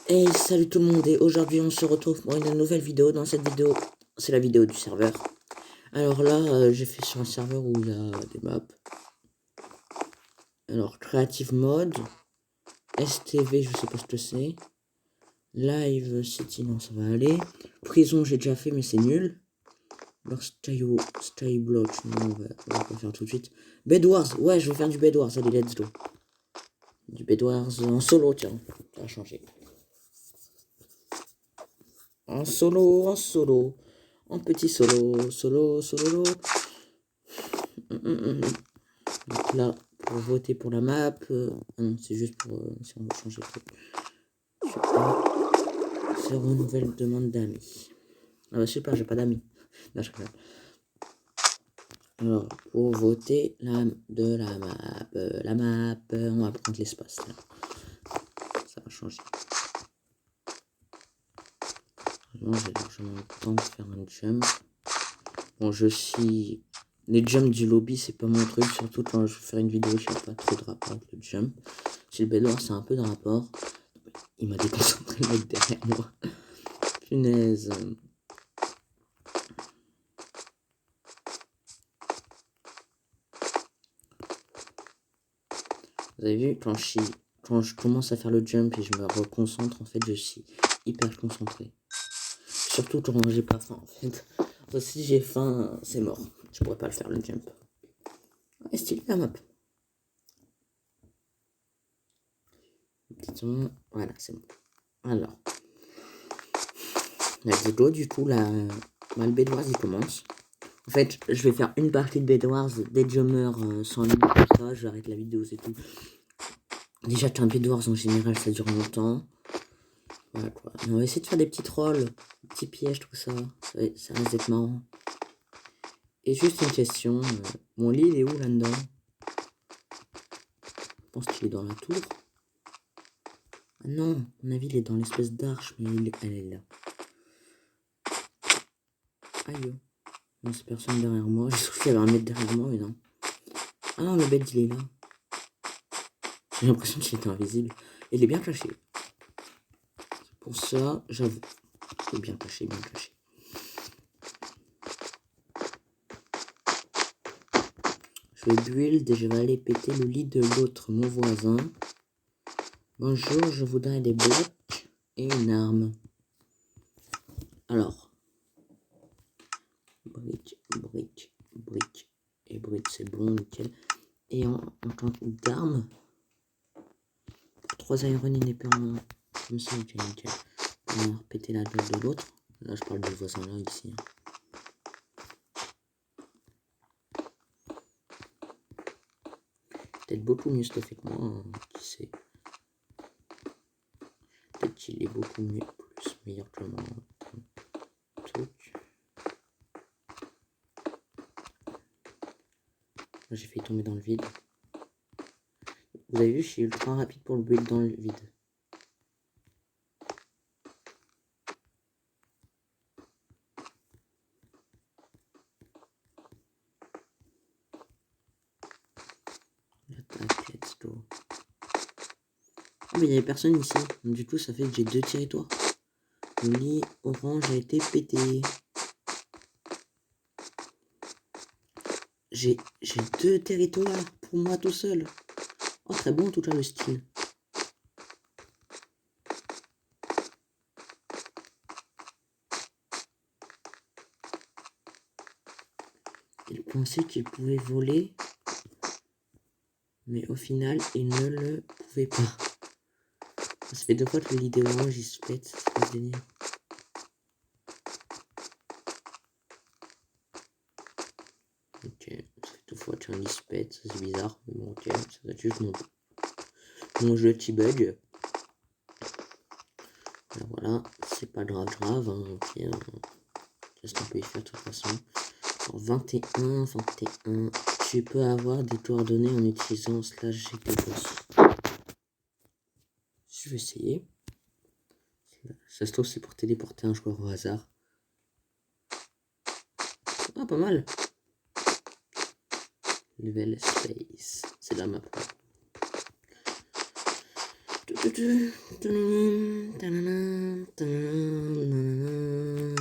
Hey, salut tout le monde, et aujourd'hui on se retrouve pour une nouvelle vidéo. Dans cette vidéo, c'est la vidéo du serveur. Alors là, j'ai fait sur un serveur où il y a des maps. Alors, Creative Mode, STV, je sais pas ce que c'est. Live City, non, ça va aller. Prison, j'ai déjà fait, mais c'est nul. Alors, Stay Block, non, on va pas faire tout de suite. Bed Wars, ouais, je vais faire du Bed Wars, allez, let's go. Du Bed Wars en solo, tiens, ça a changé. En solo, en petit solo. Donc là, pour voter pour la map, non, c'est juste pour si on veut changer de truc. C'est renouvelle demande d'amis. Ah bah super, j'ai pas d'amis. Là, je rigole. Alors, pour voter la map, on va prendre l'espace. Ça va changer. Moi, j'ai largement le temps de faire un jump. Bon, les jumps du lobby, c'est pas mon truc, surtout quand je vais faire une vidéo, je n'ai pas trop de rapport avec le jump. Chez le Bedwars, c'est un peu de rapport. Il m'a déconcentré le mec derrière moi. Punaise. Vous avez vu, quand je commence à faire le jump et je me reconcentre, en fait, je suis hyper concentré. Surtout quand j'ai pas faim, en fait. Enfin, si j'ai faim, c'est mort. Je pourrais pas le faire, le jump. Ouais, stylé la map. Voilà, c'est bon. Alors. Let's go, du coup, le Bedwars, il commence. En fait, je vais faire une partie de Bedwars, dès que je meurs sans limite, tout ça, j'arrête la vidéo, c'est tout. Déjà, un Bedwars en général, ça dure longtemps. Voilà quoi. On va essayer de faire des petits trolls, des petits pièges, tout ça. Ça risque d'être marrant. Et juste une question, mon lit, il est où là-dedans? Je pense qu'il est dans la tour. Ah non, à mon avis, il est dans l'espèce d'arche, mais elle est là. Aïe. Non, c'est personne derrière moi. J'ai cru qu'il y avait un mec derrière moi, mais non. Ah non, le bed, il est là. J'ai l'impression qu'il était invisible. Il est bien caché. Pour ça, j'avoue. Il est bien caché, bien caché. Je vais build et je vais aller péter le lit de l'autre, mon voisin. Bonjour, je voudrais des blocs et une arme. Alors. Brique et brique, c'est bon, nickel. Et en tant d'arme, 3 iron in épée en main. Comme ça, nickel. On va péter la gueule de l'autre. Là, je parle du voisin là, ici. Peut-être beaucoup mieux stuffé que moi, hein, qui sait. Peut-être qu'il est beaucoup mieux, plus meilleur que moi. Truc. J'ai failli tomber dans le vide. Vous avez vu, je suis ultra rapide pour le build dans le vide. Attaque, let's go. Ah, mais il n'y avait personne ici. Donc, du coup, ça fait que j'ai 2 territoires. Le lit orange a été pété. J'ai 2 territoires pour moi tout seul. Oh, très bon en tout cas le style. Il pensait qu'il pouvait voler, mais au final, il ne le pouvait pas. Ça fait 2 fois que le lit orange il se pète, c'est pas ce délire. Ok, ça fait 2 fois qu'un lit se pète, c'est bizarre, mais bon, ok, ça doit être juste mon jeu qui bug. Alors voilà, c'est pas grave, hein, ok, qu'est-ce qu'on peut y faire de toute façon. Alors 21, tu peux avoir des coordonnées en utilisant /GTBoss. Je vais essayer. Ça se trouve, c'est pour téléporter un joueur au hasard. Ah, pas mal. Level Space. C'est la map. Tadadam, tadadam,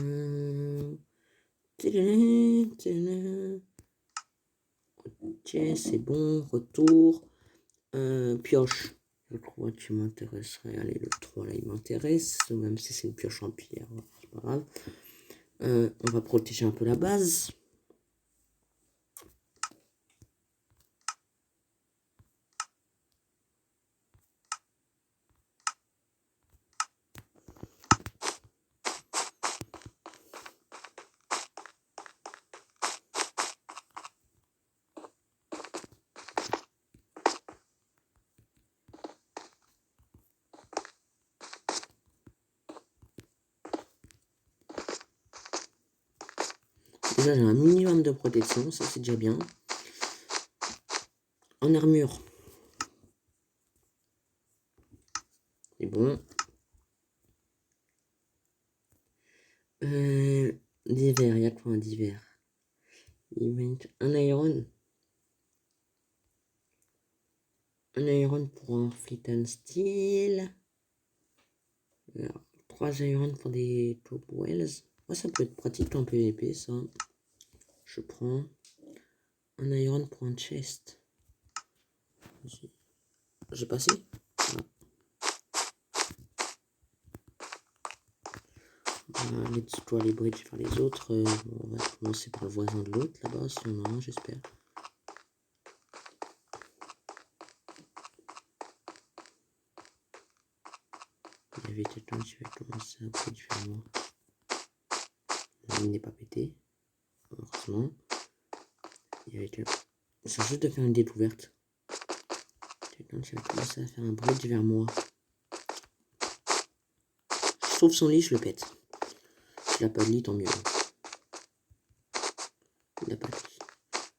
tadadam, tadadam. Ok, c'est bon, retour. Pioche. Le 3 qui m'intéresserait. Allez, le 3 là il m'intéresse. Même si c'est une pioche en pierre, c'est pas grave. On va protéger un peu la base. Déjà j'ai un minimum de protection, ça c'est déjà bien. En armure. C'est bon. Divers, il y a quoi un divers? Un iron. Un iron pour un flint and steel. 3 irons pour des top wells. Ouais, ça peut être pratique en PVP ça. Je prends un iron pour un chest. J'ai passé. Let's go les bridges faire les autres. On va commencer par le voisin de l'autre là-bas, si on en a un, j'espère. Il y avait quelqu'un qui va commencer à bridge vers moi. Il n'est pas pété, heureusement. Il y avait quelqu'un. C'est juste de faire une découverte. Quelqu'un qui va commencer à faire un bridge vers moi. Je trouve son lit, je le pète. S'il n'a pas de lit, tant mieux. Il n'a pas de lit.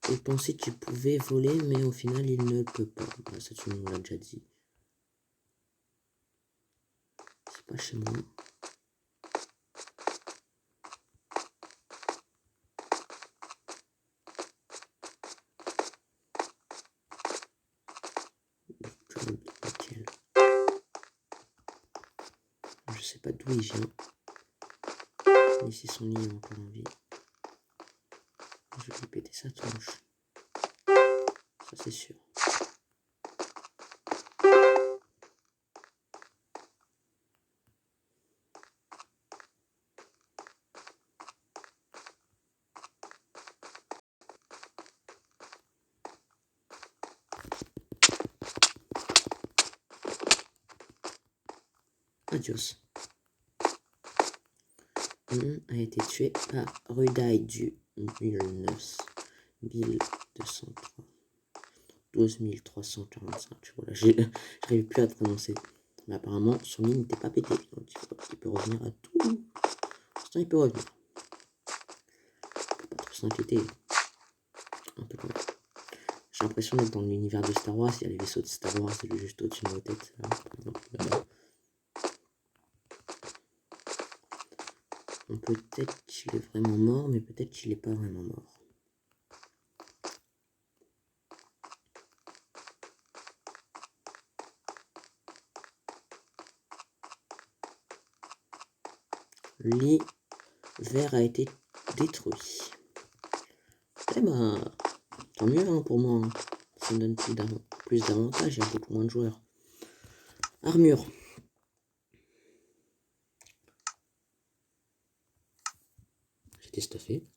Il pensait qu'il pouvait voler, mais au final, il ne peut pas. Bah, ça, tu nous l'as déjà dit. C'est pas chez moi. Lequel? Je sais pas d'où il vient. Mais si son lit est encore en vie. Je vais lui péter sa tronche. Ça, c'est sûr. Adios. On a été tué par Rudaï du 1203. 12345. Voilà, j'arrive plus à te prononcer. Mais apparemment, son lit n'était pas pété. Donc il peut revenir à tout. Pour l'instant, il peut revenir. Faut pas trop s'inquiéter. Un peu quand même. J'ai l'impression d'être dans l'univers de Star Wars. Il y a les vaisseaux de Star Wars, c'est juste au-dessus de nos têtes. Là, par exemple, là-bas. Peut-être qu'il est vraiment mort, mais peut-être qu'il n'est pas vraiment mort. Le lit vert a été détruit. Eh ben, tant mieux hein, pour moi. Hein. Ça me donne plus d'avantages, il y a beaucoup moins de joueurs. Armure. J'étais stuffé.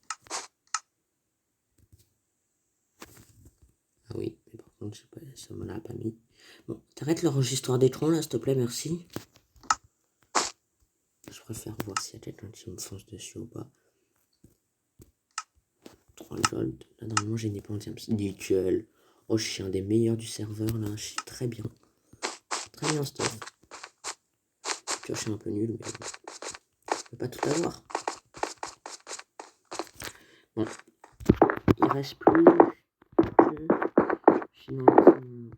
Ah oui, mais par contre, je sais pas, ça me l'a pas mis. Bon, t'arrêtes l'enregistreur d'écran là, s'il te plaît, merci. Je préfère voir s'il y a quelqu'un qui me fonce dessus ou pas. 3 gold. Là, normalement, j'ai une épée du duel. Oh, je suis un des meilleurs du serveur là. Je suis très bien. Très bien, stuff. Je suis un peu nul, mais je peux pas tout avoir. Bon. Il reste plus que financement.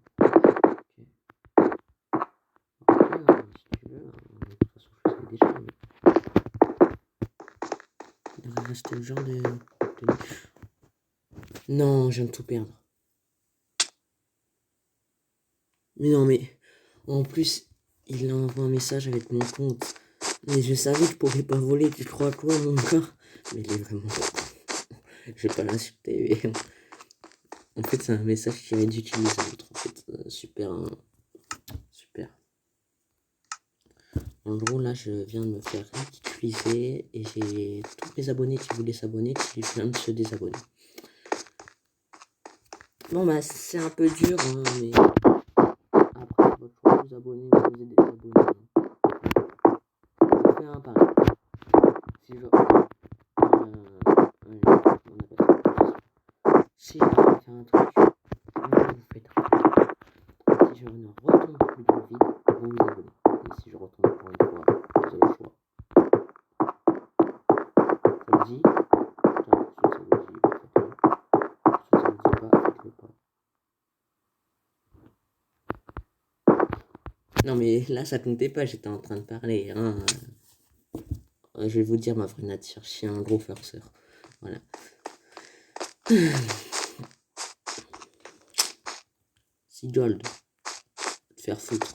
Si tu veux, de toute façon, je sais déjà. Mais... il devrait rester le genre de... Non, je viens de tout perdre. Mais non, mais... En plus, il a envoyé un message avec mon compte. Mais je savais que je pourrais pas voler, tu crois quoi, mon gars? Mais il est vraiment... Je vais pas l'insulter, mais... En fait, c'est un message qui est d'utiliser l'autre. En fait, super, super. En gros, là, je viens de me faire ridiculiser et j'ai tous mes abonnés qui voulaient s'abonner qui viennent de se désabonner. Bon, bah, c'est un peu dur, hein, mais après, votre choix, vous abonner ou vous désabonner. Je fais un pari. Si je... si j'arrive à faire un truc, vous faites un. Si je ne retombe plus dans le vide, vous vous abonnez. Et si je retombe encore une fois, vous avez le choix. Ça vous dit, si ça vous dit, faites-le. Si ça vous dit pas, faites-le pas. Non mais là ça comptait pas, j'étais en train de parler. Hein. Je vais vous dire ma vraie nature, je suis un gros farceur. Voilà. Si gold. Te faire foutre.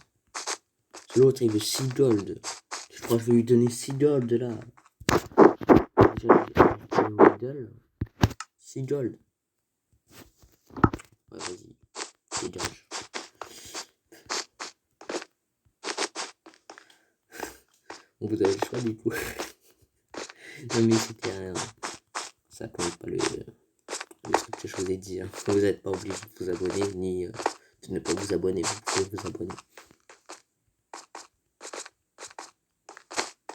L'autre il veut 6 gold. Je crois que je vais lui donner 6 gold là. Déjà, j'ai 6 gold. Ouais, vas-y. Dégage. Vous avez le choix du coup. Non mais c'était rien. Ça compte pas le truc que je vous ai dit. Hein. Vous n'êtes pas obligé de vous abonner ni de ne pas vous abonner. Vous pouvez vous abonner.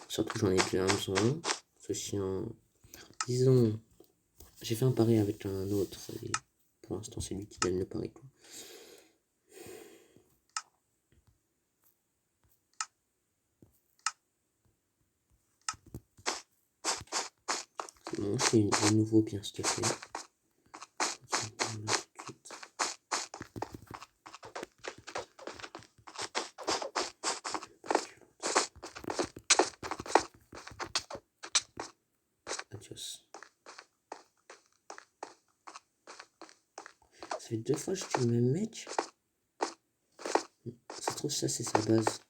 Surtout j'en ai bien besoin. Ce chien. Disons. J'ai fait un pari avec un autre. Et pour l'instant c'est lui qui gagne le pari quoi. C'est bon, c'est de nouveau bien s'il te plaît. Adios. Ça fait 2 fois que je tue le même mec. Ça se trouve ça c'est sa base.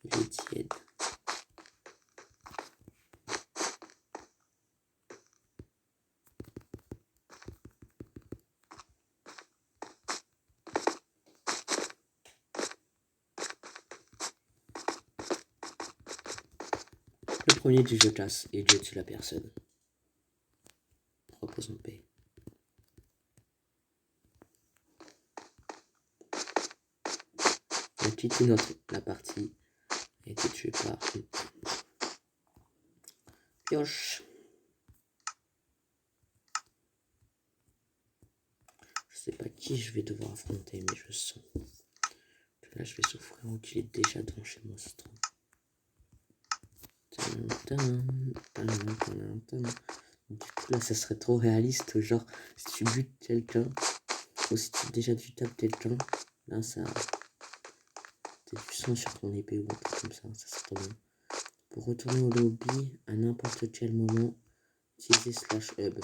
Il est tiède. Le premier du jeu casse et Dieu tue la personne. Repose en paix. On a quitté la partie a été tué par pioche. Je sais pas qui je vais devoir affronter, mais je sens que là je vais souffrir ou qu'il est déjà devant chez moi, c'est trop. Du coup là ça serait trop réaliste, genre si tu butes quelqu'un ou si tu déjà tu tapes quelqu'un, là ça t'as du sang sur ton épée ou un truc comme ça serait trop bien. Pour retourner au lobby à n'importe quel moment, utiliser /hub.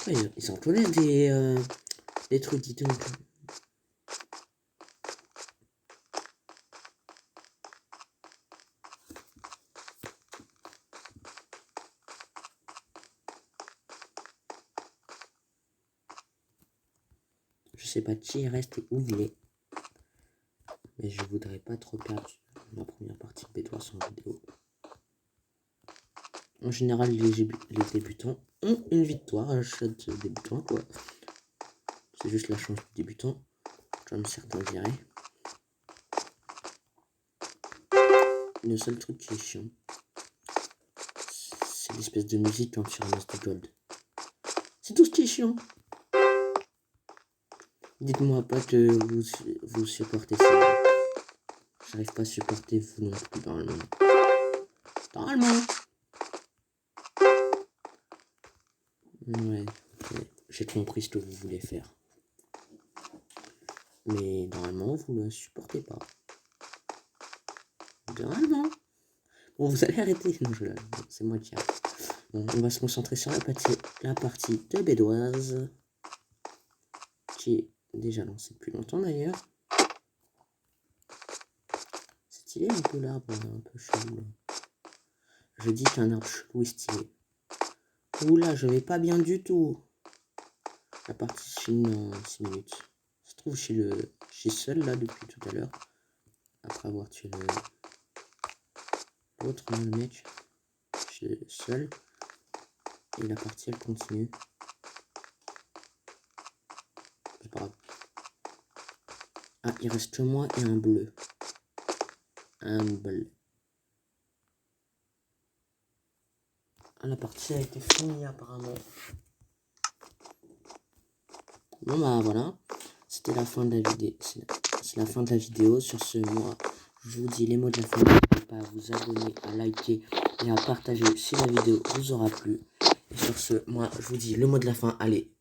Ouais, ils en connaissent des trucs, dis donc. Je sais pas qui reste et où il est. Mais je voudrais pas trop perdre ma première partie de bédoire sans vidéo. En général, les débutants ont une victoire à chaque débutant, quoi. C'est juste la chance du débutant, comme certains diraient. Le seul truc qui est chiant, c'est l'espèce de musique quand tu ramasses du gold. C'est tout ce qui est chiant. Dites-moi pas que vous supportez ça. J'arrive pas à supporter vous non plus normalement. Normalement. Ouais, j'ai compris ce que vous voulez faire. Mais normalement, vous ne supportez pas. Normalement. Bon, vous allez arrêter. Non, c'est moi qui arrête. Bon, on va se concentrer sur la partie de Bédoise, qui est déjà lancée depuis longtemps d'ailleurs. C'est stylé un peu l'arbre, un peu chelou. Je dis qu'un arbre chelou est stylé. Oula, je vais pas bien du tout. La partie Chine en 6 minutes. Ça se trouve, je suis seul là depuis tout à l'heure. Après avoir tué l'autre, le mec. Je suis seul. Et la partie elle continue. C'est pas grave. Ah, il reste que moi et un bleu. Un bleu. Ah, la partie a été finie apparemment. Bon bah voilà. C'était la fin de la vidéo. C'est la fin de la vidéo. Sur ce, moi, je vous dis les mots de la fin. N'hésitez pas à vous abonner, à liker et à partager si la vidéo vous aura plu. Et sur ce, moi, je vous dis le mot de la fin. Allez,